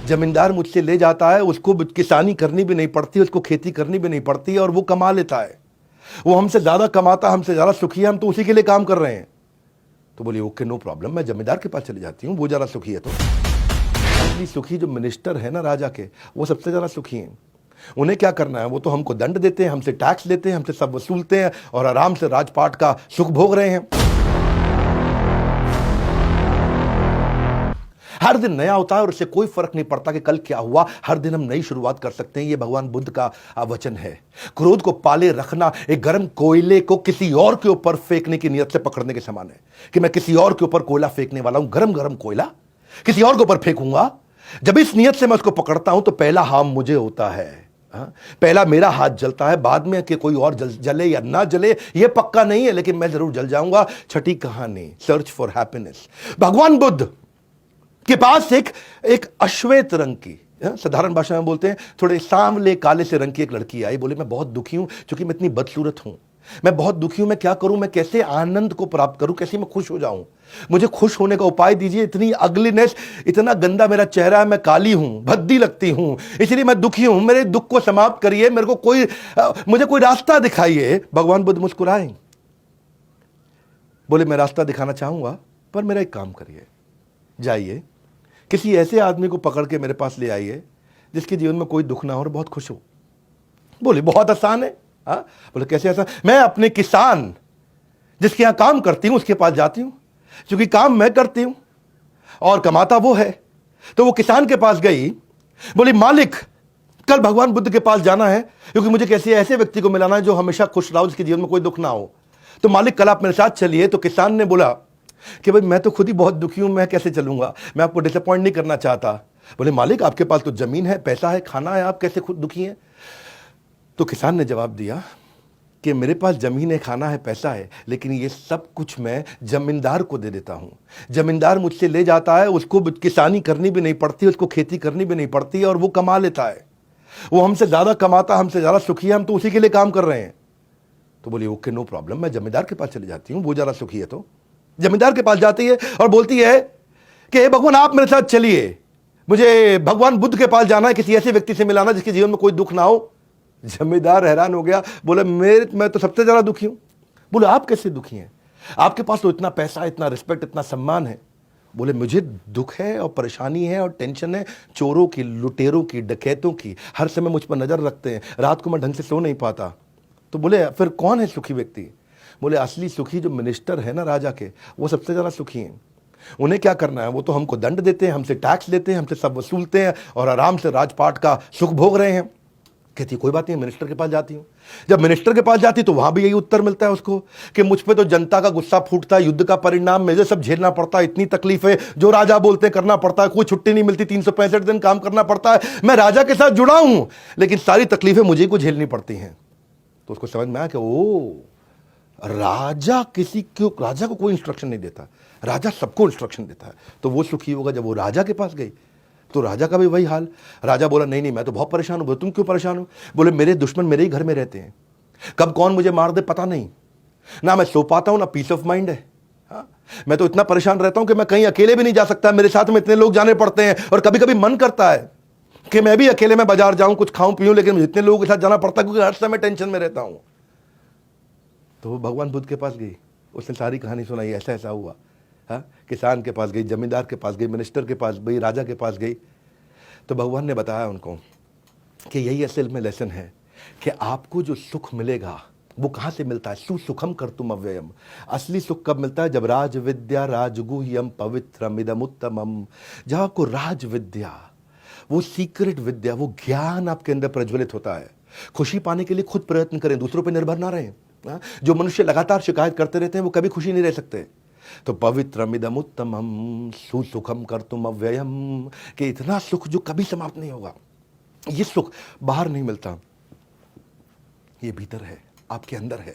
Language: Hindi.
जमींदार मुझसे ले जाता है, उसको किसानी करनी भी नहीं पड़ती, उसको खेती करनी भी नहीं पड़ती और वो कमा लेता है। वो हमसे ज्यादा कमाता, हमसे ज्यादा सुखी है, हम तो उसी के लिए काम कर रहे हैं। तो बोली ओके नो प्रॉब्लम, मैं जमींदार के पास चली जाती हूँ, वो ज्यादा सुखी है। तो असली सुखी जो मिनिस्टर है ना राजा के, वो सबसे ज्यादा सुखी हैं। उन्हें क्या करना है, वो तो हमको दंड देते हैं, हमसे टैक्स लेते हैं, हमसे सब वसूलते हैं और आराम से राजपाट का सुख भोग रहे हैं। हर दिन नया होता है और उससे कोई फर्क नहीं पड़ता कि कल क्या हुआ, हर दिन हम नई शुरुआत कर सकते हैं। ये भगवान बुद्ध का वचन है। क्रोध को पाले रखना एक गर्म कोयले को किसी और के ऊपर फेंकने की नियत से पकड़ने के समान है कि मैं किसी और के ऊपर कोयला फेंकने वाला हूं, गरम गरम कोयला किसी और के ऊपर फेंकूंगा। जब इस नियत से मैं उसको पकड़ता हूं तो पहला हार्म मुझे होता है। पहला मेरा हाथ जलता है, बाद में कि कोई और जले या ना जले ये पक्का नहीं है, लेकिन मैं जरूर जल जाऊंगा। छठी कहानी, सर्च फॉर हैप्पीनेस। भगवान बुद्ध के पास एक अश्वेत रंग की, साधारण भाषा में बोलते हैं थोड़े सांवले काले से रंग की एक लड़की आई। बोले मैं बहुत दुखी हूं क्योंकि मैं इतनी बदसूरत हूं, मैं बहुत दुखी हूं, मैं क्या करूं, मैं कैसे आनंद को प्राप्त करूं, कैसे मैं खुश हो जाऊं, मुझे खुश होने का उपाय दीजिए। इतनी अगलीनेस, इतना गंदा मेरा चेहरा है, मैं काली हूं, भद्दी लगती हूं, इसलिए मैं दुखी हूं, मेरे दुख को समाप्त करिए, मेरे को मुझे कोई रास्ता दिखाइए। भगवान बुद्ध मुस्कुराए, बोले मैं रास्ता दिखाना चाहूंगा, पर मेरा एक काम करिए, जाइए किसी ऐसे आदमी को पकड़ के मेरे पास ले आइए जिसके जीवन में कोई दुख ना हो और बहुत खुश हो। बोले बहुत आसान है। बोले कैसे आसान? मैं अपने किसान जिसके यहां काम करती हूं उसके पास जाती हूं, क्योंकि काम मैं करती हूं और कमाता वो है। तो वो किसान के पास गई, बोली मालिक कल भगवान बुद्ध के पास जाना है क्योंकि मुझे कैसे ऐसे व्यक्ति को मिलाना है जो हमेशा खुश रहा, उसके जीवन में कोई दुख ना हो। तो मालिक कल आप मेरे साथ चलिए। तो किसान ने बोला कि भाई मैं तो खुद ही बहुत दुखी हूं, मैं कैसे चलूंगा, मैं आपको डिसअपॉइंट नहीं करना चाहता। बोले मालिक आपके पास तो जमीन है, पैसा है, खाना है, आप कैसे खुद दुखी हैं? तो किसान ने जवाब दिया कि मेरे पास जमीन है, खाना है, पैसा है, लेकिन ये सब कुछ मैं जमींदार को दे देता हूं। जमींदार मुझसे ले जाता है, उसको किसानी करनी भी नहीं पड़ती, उसको खेती करनी भी नहीं पड़ती और वो कमा लेता है। वो हमसे ज्यादा कमाता, हमसे ज्यादा सुखी है, हम तो उसी के लिए काम कर रहे हैं। तो बोली ओके नो प्रॉब्लम, मैं जमींदार के पास चली जाती हूँ, वो ज्यादा सुखी है। तो जमींदार के पास जाती है और बोलती है कि भगवान आप मेरे साथ चलिए, मुझे भगवान बुद्ध के पास जाना है, किसी ऐसे व्यक्ति से मिलाना जिसके जीवन में कोई दुख ना हो। जमींदार हैरान हो गया, बोले मैं तो सबसे ज्यादा दुखी हूं। बोले आप कैसे दुखी हैं, आपके पास तो इतना पैसा, इतना रिस्पेक्ट, इतना सम्मान है। बोले मुझे दुख है और परेशानी है और टेंशन है, चोरों की, लुटेरों की, डकैतों की, हर समय मुझ पर नजर रखते हैं, रात को मैं ढंग से सो नहीं पाता। तो बोले फिर कौन है सुखी व्यक्ति? बोले असली सुखी जो मिनिस्टर है ना राजा के, वो सबसे ज्यादा सुखी हैं। उन्हें क्या करना है, वो तो हमको दंड देते हैं, हमसे टैक्स लेते हैं, हमसे सब वसूलते हैं और आराम से राजपाट का सुख भोग रहे हैं। कहती कोई बात नहीं, मिनिस्टर के पास जाती हूँ। जब मिनिस्टर के पास जाती तो वहां भी यही उत्तर मिलता है उसको कि मुझ पे तो जनता का गुस्सा फूटता है, युद्ध का परिणाम मुझे सब झेलना पड़ता है, इतनी तकलीफ है, जो राजा बोलते करना पड़ता है, कोई छुट्टी नहीं मिलती, 365 दिन काम करना पड़ता है, मैं राजा के साथ जुड़ा हूं लेकिन सारी तकलीफें मुझे को झेलनी पड़ती हैं। तो उसको समझ में आया कि ओ राजा राजा को कोई इंस्ट्रक्शन नहीं देता, राजा सबको इंस्ट्रक्शन देता है। तो वो सुखी होगा। जब वो राजा के पास गई तो राजा का भी वही हाल। राजा बोला नहीं मैं तो बहुत परेशान हूं। बोले तुम क्यों परेशान हो? बोले मेरे दुश्मन मेरे ही घर में रहते हैं, कब कौन मुझे मार दे पता नहीं, ना मैं सो पाता हूं ना पीस ऑफ माइंड है। मैं तो इतना परेशान रहता हूं कि मैं कहीं अकेले भी नहीं जा सकता, मेरे साथ में इतने लोग जाने पड़ते हैं और कभी कभी मन करता है कि मैं भी अकेले में बाजार जाऊं, कुछ खाऊं पीऊं, लेकिन इतने लोगों के साथ जाना पड़ता है क्योंकि हर समय टेंशन में रहता हूं। तो वो भगवान बुद्ध के पास गई, उसने सारी कहानी सुनाई, ऐसा ऐसा हुआ। किसान के पास गई, जमींदार के पास गई, मिनिस्टर के पास गई, राजा के पास गई। तो भगवान ने बताया उनको कि यही असल में लेसन है कि आपको जो सुख मिलेगा वो कहां से मिलता है? सुसुखम कर्तुम अव्ययम। असली सुख कब मिलता है? जब राज विद्या राजगुह्यम पवित्रम इदम उत्तमम। जब आपको राज विद्या, वो सीक्रेट विद्या, वो ज्ञान आपके अंदर प्रज्वलित होता है। खुशी पाने के लिए खुद प्रयत्न करें, दूसरों पर निर्भर ना रहें। जो मनुष्य लगातार शिकायत करते रहते हैं वो कभी खुशी नहीं रह सकते। तो पवित्रमिदम उत्तमम सुसुखम कर्तुम अव्ययम, कि इतना सुख जो कभी समाप्त नहीं होगा। ये सुख बाहर नहीं मिलता, ये भीतर है, आपके अंदर है।